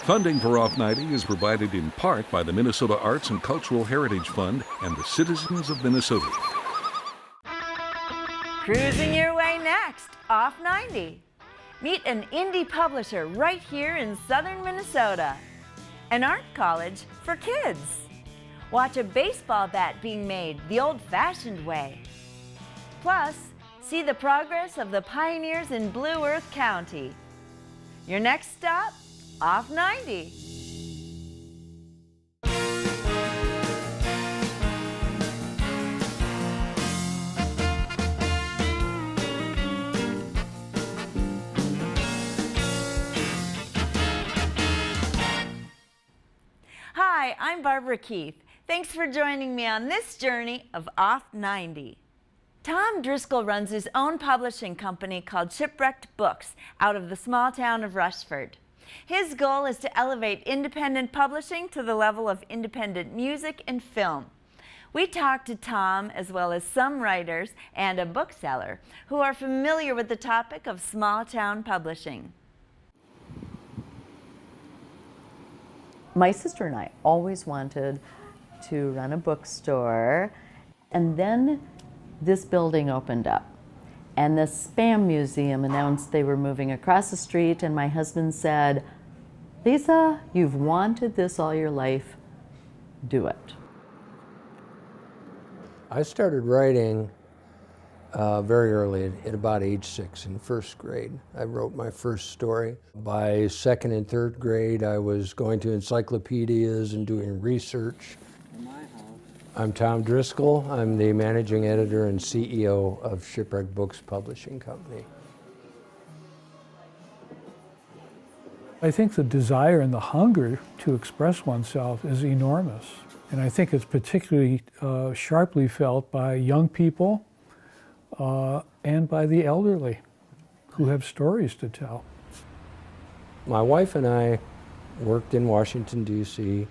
Funding for Off 90 is provided in part by the Minnesota Arts and Cultural Heritage Fund and the citizens of Minnesota. Cruising your way next, Off 90. Meet an indie publisher right here in southern Minnesota. An art college for kids. Watch a baseball bat being made the old-fashioned way. Plus, see the progress of the pioneers in Blue Earth County. Your next stop, Off 90. Hi, I'm Barbara Keith. Thanks for joining me on this journey of Off 90. Tom Driscoll runs his own publishing company called Shipwreckt Books out of the small town of Rushford. His goal is to elevate independent publishing to the level of independent music and film. We talked to Tom as well as some writers and a bookseller who are familiar with the topic of small town publishing. My sister and I always wanted to run a bookstore, and then this building opened up and the Spam Museum announced they were moving across the street, and my husband said, "Lisa, you've wanted this all your life, do it." I started writing very early, at about age 6 in first grade. I wrote my first story. By second and third grade, I was going to encyclopedias and doing research. I'm Tom Driscoll. I'm the managing editor and CEO of Shipwreckt Books Publishing Company. I think the desire and the hunger to express oneself is enormous. And I think it's particularly sharply felt by young people and by the elderly who have stories to tell. My wife and I worked in Washington, D.C.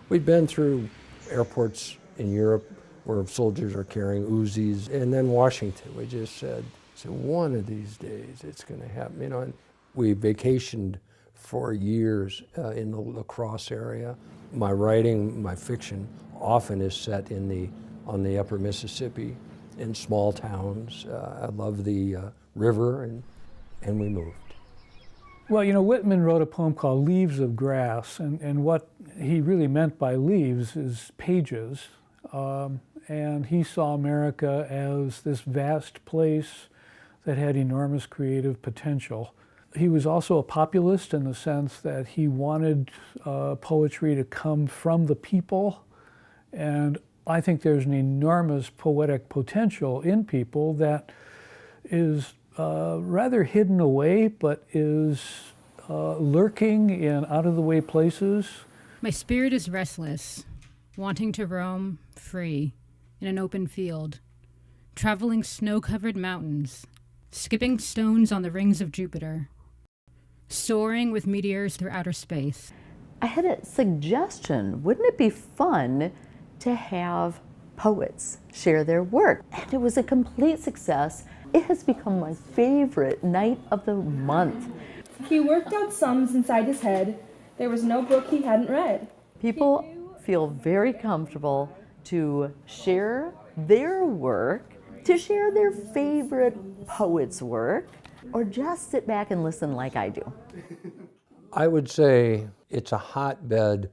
We'd been through airports in Europe where soldiers are carrying Uzis, and then Washington. We just said one of these days it's going to happen. You know, and we vacationed for years in the La Crosse area. My writing, my fiction, often is set on the upper Mississippi, in small towns. I love the river, and we moved. Well, you know, Whitman wrote a poem called Leaves of Grass, and what he really meant by leaves is pages. And he saw America as this vast place that had enormous creative potential. He was also a populist in the sense that he wanted poetry to come from the people, and I think there's an enormous poetic potential in people that is rather hidden away, but is lurking in out-of-the-way places. My spirit is restless, wanting to roam free in an open field, traveling snow-covered mountains, skipping stones on the rings of Jupiter, soaring with meteors through outer space. I had a suggestion. Wouldn't it be fun to have poets share their work? And it was a complete success. It has become my favorite night of the month. He worked out sums inside his head. There was no book he hadn't read. People feel very comfortable to share their work, to share their favorite poet's work, or just sit back and listen like I do. I would say it's a hotbed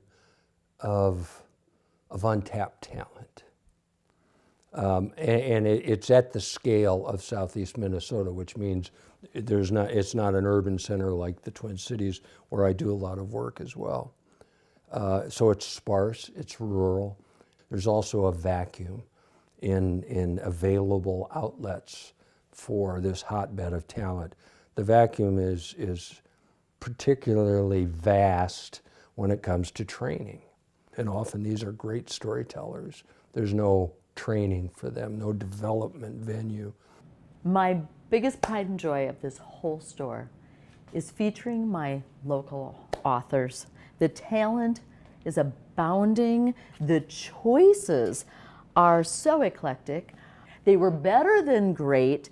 of untapped talent. And it's at the scale of Southeast Minnesota, which means it's not an urban center like the Twin Cities, where I do a lot of work as well. So it's sparse, it's rural. There's also a vacuum in available outlets for this hotbed of talent. The vacuum is particularly vast when it comes to training. And often these are great storytellers. There's no training for them, no development venue. My biggest pride and joy of this whole store is featuring my local authors. The talent is abounding. The choices are so eclectic. They were better than great.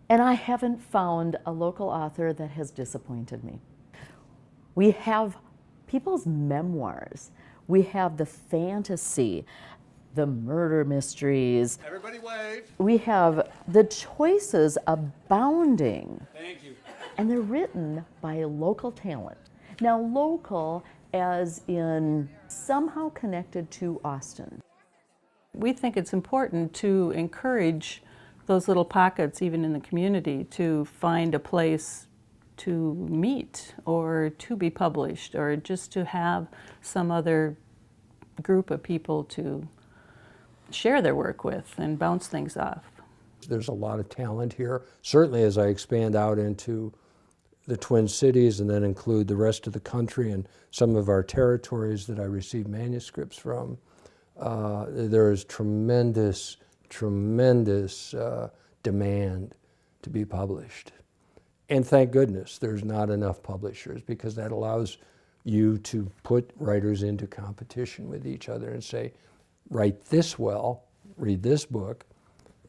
And I haven't found a local author that has disappointed me. We have people's memoirs. We have the fantasy, the murder mysteries. Everybody wave. We have the choices abounding. Thank you. And they're written by local talent. Now, local as in somehow connected to Austin. We think it's important to encourage those little pockets, even in the community, to find a place to meet or to be published or just to have some other group of people to share their work with and bounce things off. There's a lot of talent here. Certainly as I expand out into the Twin Cities and then include the rest of the country and some of our territories that I receive manuscripts from, there is tremendous demand to be published. And thank goodness there's not enough publishers, because that allows you to put writers into competition with each other and say, write this well, read this book,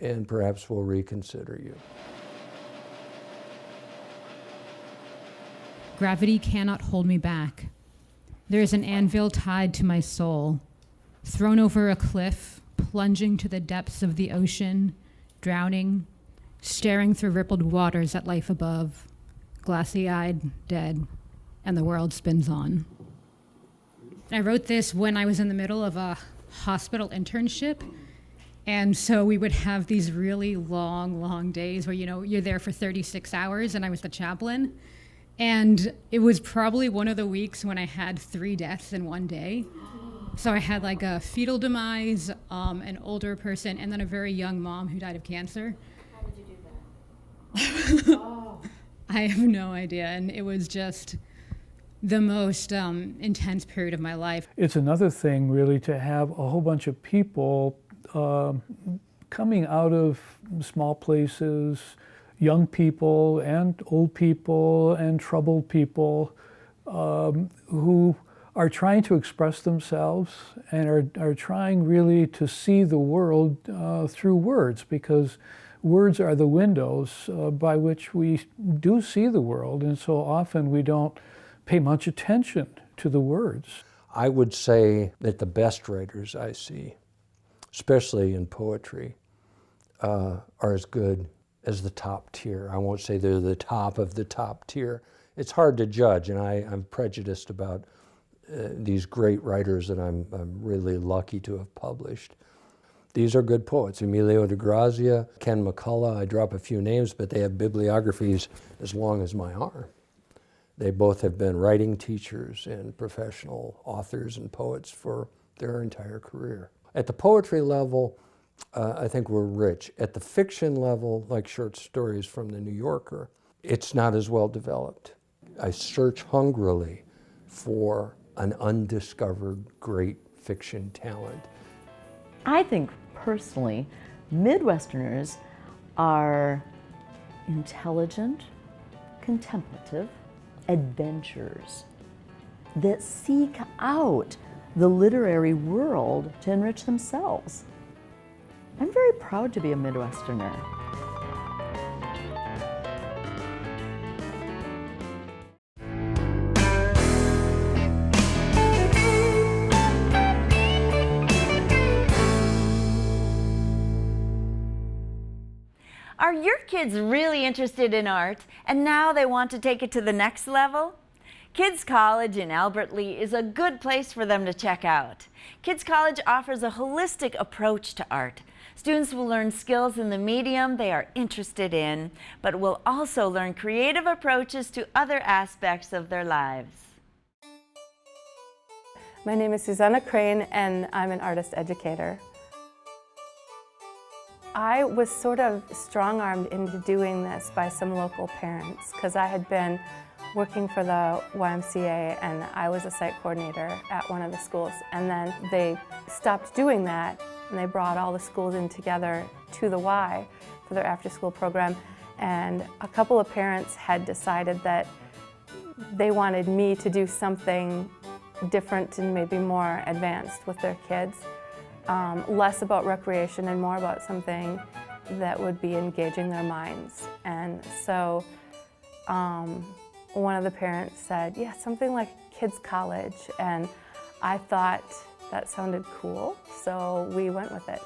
and perhaps we'll reconsider you. Gravity cannot hold me back. There is an anvil tied to my soul, thrown over a cliff, plunging to the depths of the ocean, drowning, staring through rippled waters at life above, glassy-eyed, dead, and the world spins on. I wrote this when I was in the middle of a hospital internship, and so we would have these really long days where, you're there for 36 hours, and I was the chaplain. And it was probably one of the weeks when I had 3 deaths in one day. So I had like a fetal demise, an older person, and then a very young mom who died of cancer. How did you do that? Oh. I have no idea, and it was just the most intense period of my life. It's another thing really to have a whole bunch of people coming out of small places, young people and old people and troubled people who are trying to express themselves and are trying really to see the world through words, because words are the windows by which we do see the world, and so often we don't pay much attention to the words. I would say that the best writers I see, especially in poetry, are as good as the top tier. I won't say they're the top of the top tier. It's hard to judge, and I'm prejudiced about these great writers that I'm really lucky to have published. These are good poets. Emilio de Grazia, Ken McCullough, I drop a few names, but they have bibliographies as long as my arm. They both have been writing teachers and professional authors and poets for their entire career. At the poetry level, I think we're rich. At the fiction level, like short stories from the New Yorker, it's not as well developed. I search hungrily for an undiscovered great fiction talent. I think personally, Midwesterners are intelligent, contemplative adventurers that seek out the literary world to enrich themselves. I'm very proud to be a Midwesterner. Are your kids really interested in art and now they want to take it to the next level? Kids College in Albert Lea is a good place for them to check out. Kids College offers a holistic approach to art. Students will learn skills in the medium they are interested in, but will also learn creative approaches to other aspects of their lives. My name is Susanna Crane, and I'm an artist educator. I was sort of strong-armed into doing this by some local parents, because I had been working for the YMCA and I was a site coordinator at one of the schools, and then they stopped doing that and they brought all the schools in together to the Y for their after-school program, and a couple of parents had decided that they wanted me to do something different and maybe more advanced with their kids, less about recreation and more about something that would be engaging their minds. And so one of the parents said, yeah, something like kids' college, and I thought that sounded cool, so we went with it.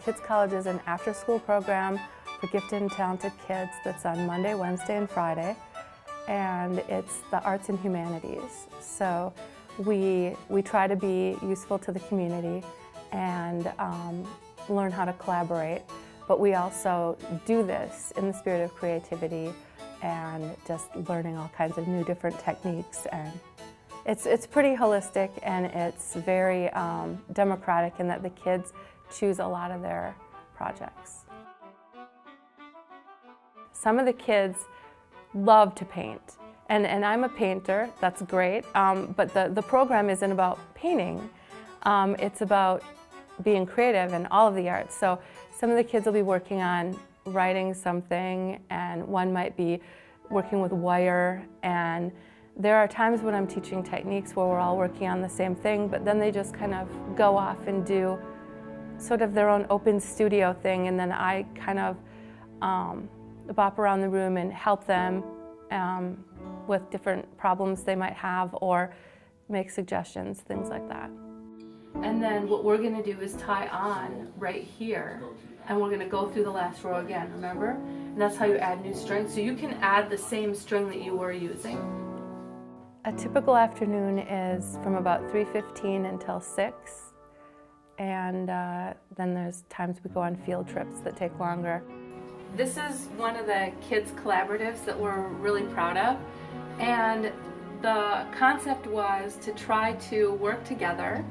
Kids College is an after-school program for gifted and talented kids that's on Monday, Wednesday, and Friday, and it's the arts and humanities. So we try to be useful to the community and learn how to collaborate, but we also do this in the spirit of creativity and just learning all kinds of new different techniques. And it's pretty holistic, and it's very democratic in that the kids choose a lot of their projects. Some of the kids love to paint, and I'm a painter, that's great, but the program isn't about painting. It's about being creative in all of the arts. So some of the kids will be working on writing something, and one might be working with wire, and there are times when I'm teaching techniques where we're all working on the same thing, but then they just kind of go off and do sort of their own open studio thing, and then I kind of bop around the room and help them with different problems they might have or make suggestions, things like that. And then what we're going to do is tie on right here, and we're going to go through the last row again, remember? And that's how you add new string. So you can add the same string that you were using. A typical afternoon is from about 3:15 until 6. And then there's times we go on field trips that take longer. This is one of the kids' collaboratives that we're really proud of. And the concept was to try to work together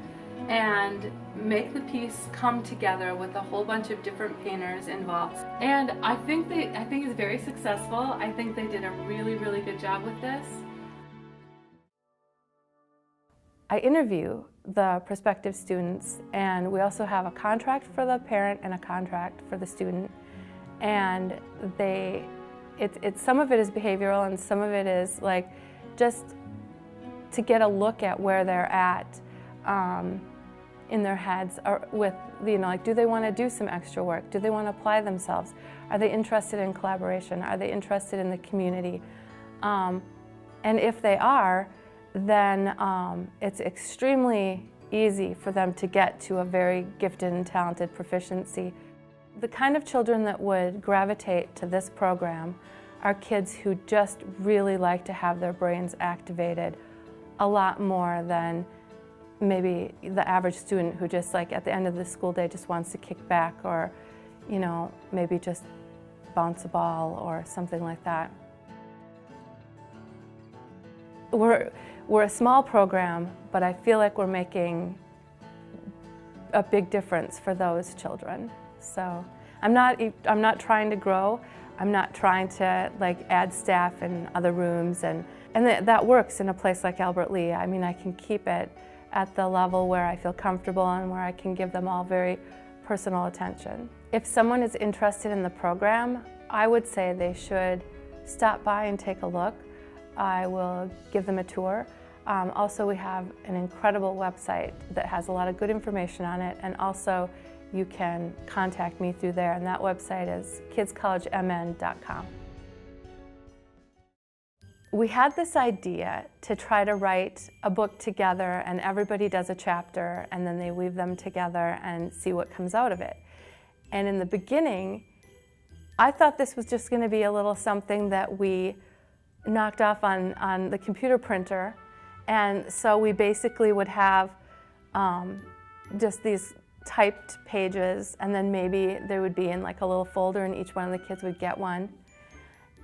and make the piece come together with a whole bunch of different painters involved. And I think it's very successful. I think they did a really, really good job with this. I interview the prospective students, and we also have a contract for the parent and a contract for the student. And some of it is behavioral, and some of it is like just to get a look at where they're at in their heads, or with, like, do they want to do some extra work? Do they want to apply themselves? Are they interested in collaboration? Are they interested in the community? And if they are, then it's extremely easy for them to get to a very gifted and talented proficiency. The kind of children that would gravitate to this program are kids who just really like to have their brains activated a lot more than maybe the average student who just, like, at the end of the school day just wants to kick back, or maybe just bounce a ball or something like that. We're a small program, but I feel like we're making a big difference for those children. So I'm not trying to grow. I'm not trying to, like, add staff in other rooms, and that works in a place like Albert Lea. I mean, I can keep it at the level where I feel comfortable and where I can give them all very personal attention. If someone is interested in the program, I would say they should stop by and take a look. I will give them a tour. Also, we have an incredible website that has a lot of good information on it, and also you can contact me through there, and that website is kidscollegemn.com. We had this idea to try to write a book together, and everybody does a chapter, and then they weave them together and see what comes out of it. And in the beginning, I thought this was just going to be a little something that we knocked off on the computer printer, and so we basically would have just these typed pages, and then maybe they would be in like a little folder, and each one of the kids would get one.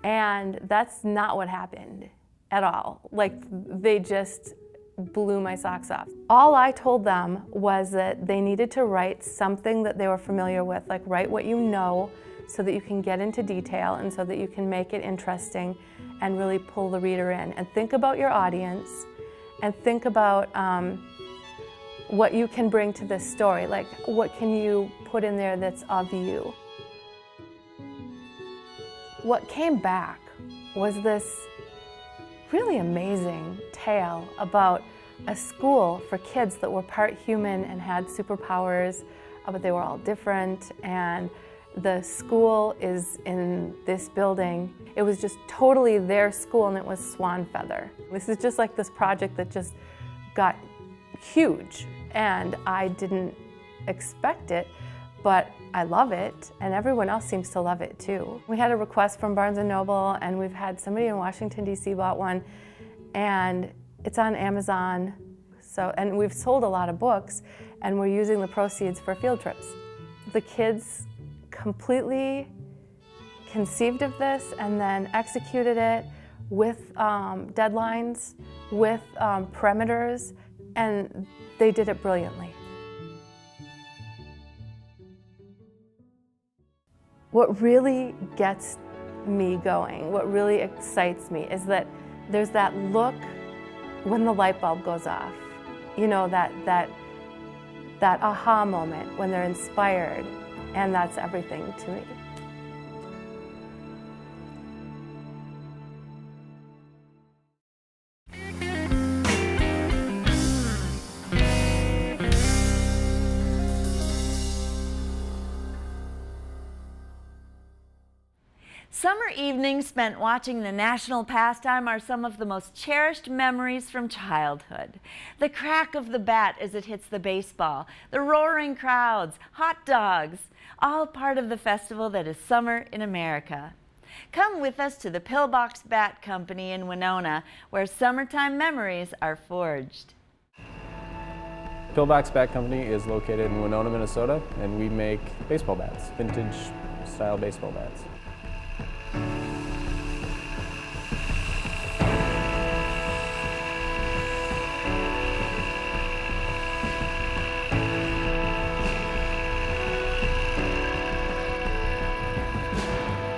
And that's not what happened at all. Like, they just blew my socks off. All I told them was that they needed to write something that they were familiar with, like write what you know, so that you can get into detail and so that you can make it interesting and really pull the reader in. And think about your audience, and think about what you can bring to this story. Like, what can you put in there that's of you? What came back was this really amazing tale about a school for kids that were part human and had superpowers, but they were all different, and The school is in this building. It was just totally their school, and it was swan feather. This is just like this project that just got huge, and I didn't expect it, but I love it, and everyone else seems to love it too. We had a request from Barnes & Noble, and we've had somebody in Washington, D.C. bought one, and it's on Amazon. And we've sold a lot of books, and we're using the proceeds for field trips. The kids completely conceived of this and then executed it with deadlines, with parameters, and they did it brilliantly. What really gets me going, what really excites me, is that there's that look when the light bulb goes off. You know, that aha moment when they're inspired, and that's everything to me. Summer evenings spent watching the national pastime are some of the most cherished memories from childhood. The crack of the bat as it hits the baseball, the roaring crowds, hot dogs, all part of the festival that is summer in America. Come with us to the Pillbox Bat Company in Winona, where summertime memories are forged. Pillbox Bat Company is located in Winona, Minnesota, and we make baseball bats, vintage style baseball bats.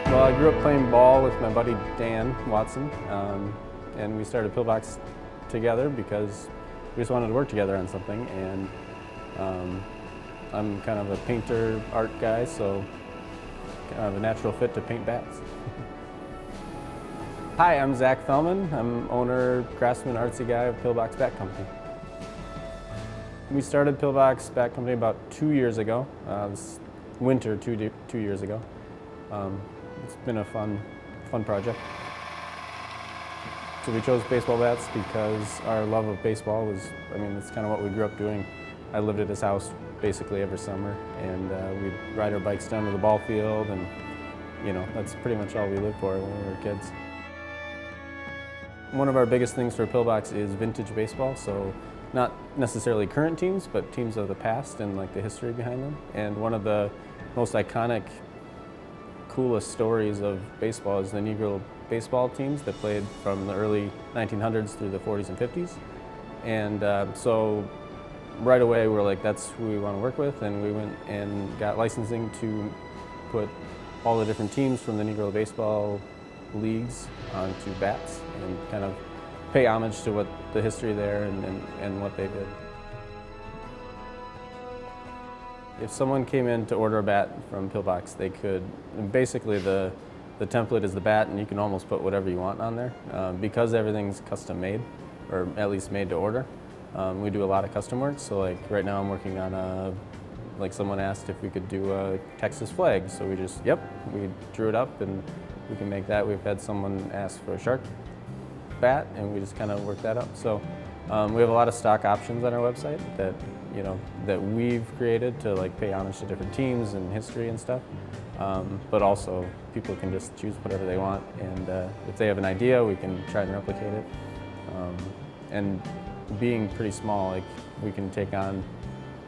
Well, I grew up playing ball with my buddy Dan Watson, and we started Pillbox together because we just wanted to work together on something, and I'm kind of a painter, art guy, so kind of a natural fit to paint bats. Hi, I'm Zach Fellman. I'm owner, craftsman, artsy guy of Pillbox Bat Company. We started Pillbox Bat Company about 2 years ago, this winter 2 years ago. It's been a fun project. So we chose baseball bats because our love of baseball was, it's kind of what we grew up doing. I lived at his house basically every summer, and we'd ride our bikes down to the ball field, and that's pretty much all we lived for when we were kids. One of our biggest things for Pillbox is vintage baseball, so not necessarily current teams, but teams of the past and like the history behind them. And one of the most iconic, coolest stories of baseball is the Negro baseball teams that played from the early 1900s through the 40s and 50s. And so right away we're like, that's who we want to work with, and we went and got licensing to put all the different teams from the Negro baseball leagues onto bats and kind of pay homage to what the history there and what they did. If someone came in to order a bat from Pillbox, they could, basically the template is the bat, and you can almost put whatever you want on there. Because everything's custom made, or at least made to order, we do a lot of custom work. So like right now I'm working on like someone asked if we could do a Texas flag. So we drew it up and we can make that. We've had someone ask for a shark bat, and we just kind of work that up. So we have a lot of stock options on our website that that we've created to like pay homage to different teams and history and stuff. But also people can just choose whatever they want, and if they have an idea, we can try and replicate it. And being pretty small, like we can take on,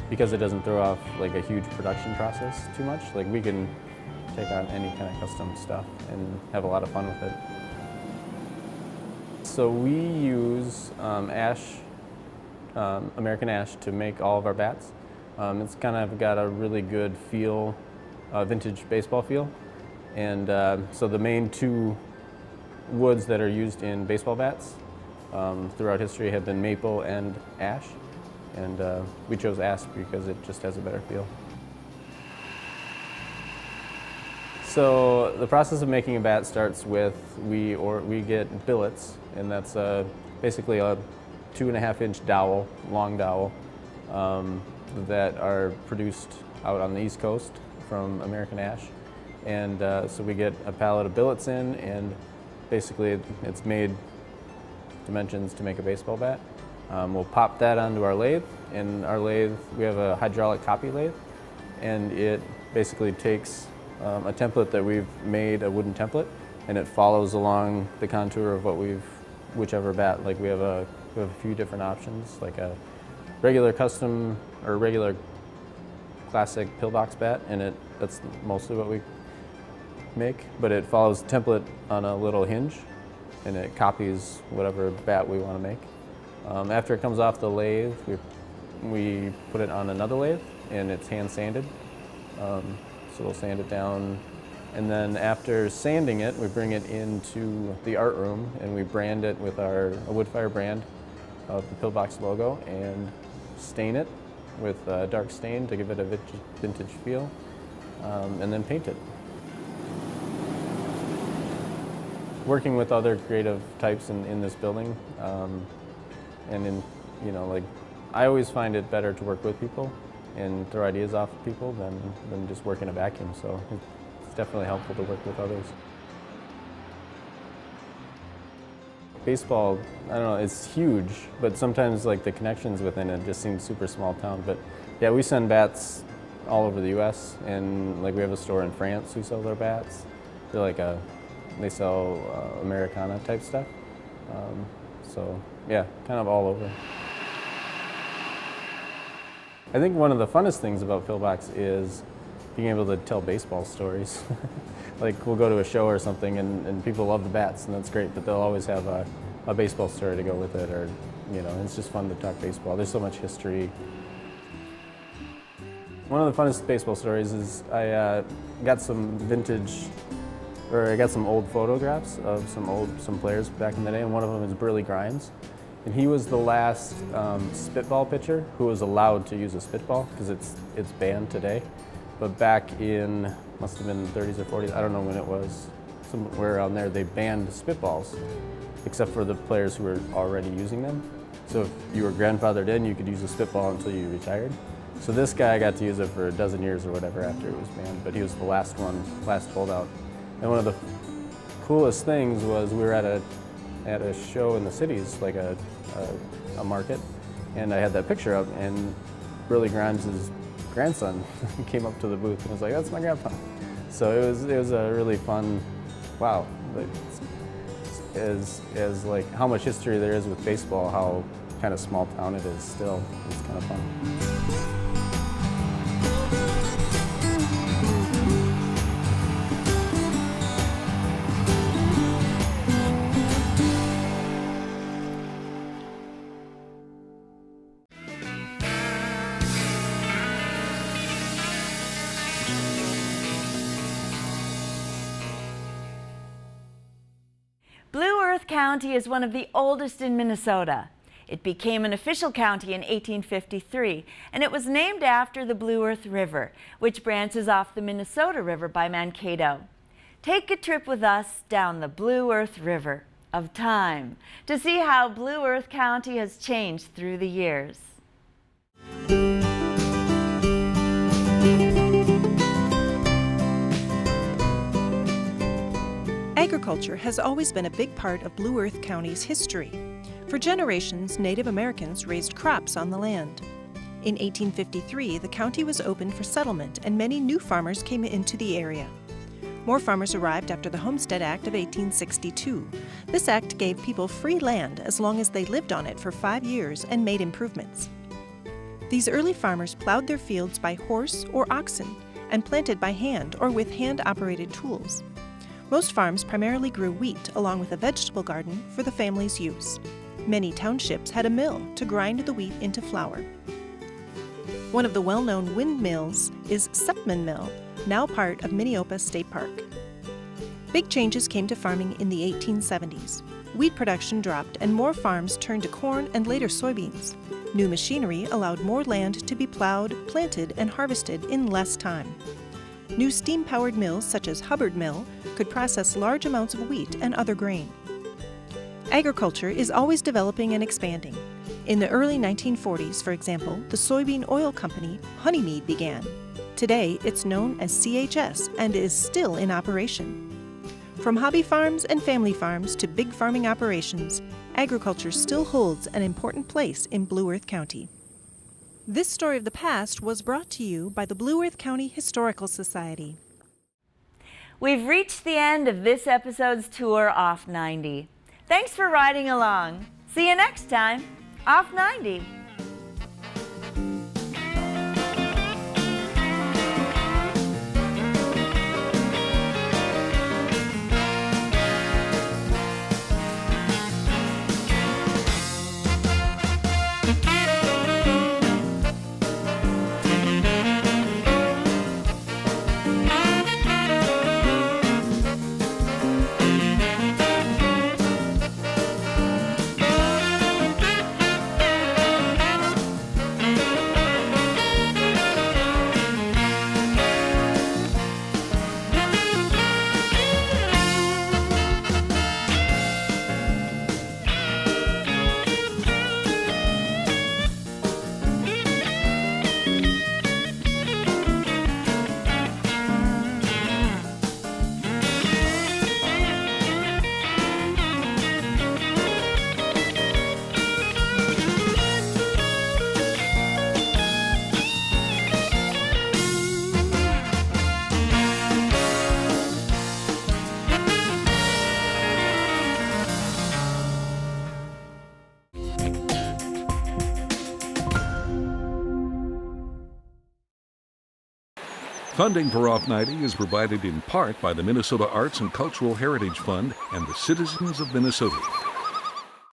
because it doesn't throw off like a huge production process too much, like we can take on any kind of custom stuff and have a lot of fun with it. So we use ash, American ash, to make all of our bats. It's kind of got a really good feel, vintage baseball feel. And so the main two woods that are used in baseball bats throughout history have been maple and ash. And we chose ash because it just has a better feel. So the process of making a bat starts with, we get billets, and that's basically a 2.5-inch dowel, long dowel, that are produced out on the East Coast from American ash. And so we get a pallet of billets in, and basically it's made dimensions to make a baseball bat. We'll pop that onto our lathe. In our lathe, we have a hydraulic copy lathe, and it basically takes a template that we've made, a wooden template, and it follows along the contour of whichever bat. Like we have a few different options, like a regular custom or regular classic pillbox bat, and that's mostly what we make, but it follows the template on a little hinge, and it copies whatever bat we want to make. After it comes off the lathe, we put it on another lathe, and it's hand sanded. So we'll sand it down, and then after sanding it, we bring it into the art room, and we brand it with a wood-fire brand of the Pillbox logo, and stain it with a dark stain to give it a vintage feel, and then paint it. Working with other creative types in this building, and I always find it better to work with people and throw ideas off of people than just work in a vacuum. So it's definitely helpful to work with others. Baseball, I don't know, it's huge, but sometimes like the connections within it just seem super small town. But yeah, we send bats all over the U.S. and like we have a store in France who sells our bats. They sell Americana type stuff. So yeah, kind of all over. I think one of the funnest things about Pillbox is being able to tell baseball stories. Like we'll go to a show or something and people love the bats, and that's great, but they'll always have a baseball story to go with it, or it's just fun to talk baseball. There's so much history. One of the funnest baseball stories is I got some old photographs of some players back in the day, and one of them is Burly Grimes. And he was the last spitball pitcher who was allowed to use a spitball, because it's banned today. But back in, must have been the 30s or 40s, I don't know when it was, somewhere around there, they banned spitballs, except for the players who were already using them. So if you were grandfathered in, you could use a spitball until you retired. So this guy got to use it for a dozen years or whatever after it was banned, but he was the last holdout. And one of the coolest things was we were at a show in the cities, like a market, and I had that picture up, and Burly Grimes' grandson came up to the booth and was like, "That's my grandpa." So it was a really fun, wow, as like how much history there is with baseball, how kind of small town it is still. It's kind of fun. Blue Earth County is one of the oldest in Minnesota. It became an official county in 1853, and it was named after the Blue Earth River, which branches off the Minnesota River by Mankato. Take a trip with us down the Blue Earth River of time to see how Blue Earth County has changed through the years. Agriculture has always been a big part of Blue Earth County's history. For generations, Native Americans raised crops on the land. In 1853, the county was opened for settlement, and many new farmers came into the area. More farmers arrived after the Homestead Act of 1862. This act gave people free land as long as they lived on it for 5 years and made improvements. These early farmers plowed their fields by horse or oxen and planted by hand or with hand-operated tools. Most farms primarily grew wheat along with a vegetable garden for the family's use. Many townships had a mill to grind the wheat into flour. One of the well-known windmills is Sepman Mill, now part of Minneopa State Park. Big changes came to farming in the 1870s. Wheat production dropped and more farms turned to corn and later soybeans. New machinery allowed more land to be plowed, planted, and harvested in less time. New steam-powered mills such as Hubbard Mill could process large amounts of wheat and other grain. Agriculture is always developing and expanding. In the early 1940s, for example, the soybean oil company Honeymead began. Today, it's known as CHS and is still in operation. From hobby farms and family farms to big farming operations, agriculture still holds an important place in Blue Earth County. This story of the past was brought to you by the Blue Earth County Historical Society. We've reached the end of this episode's tour Off 90. Thanks for riding along. See you next time, Off 90. Funding for Off 90 is provided in part by the Minnesota Arts and Cultural Heritage Fund and the citizens of Minnesota.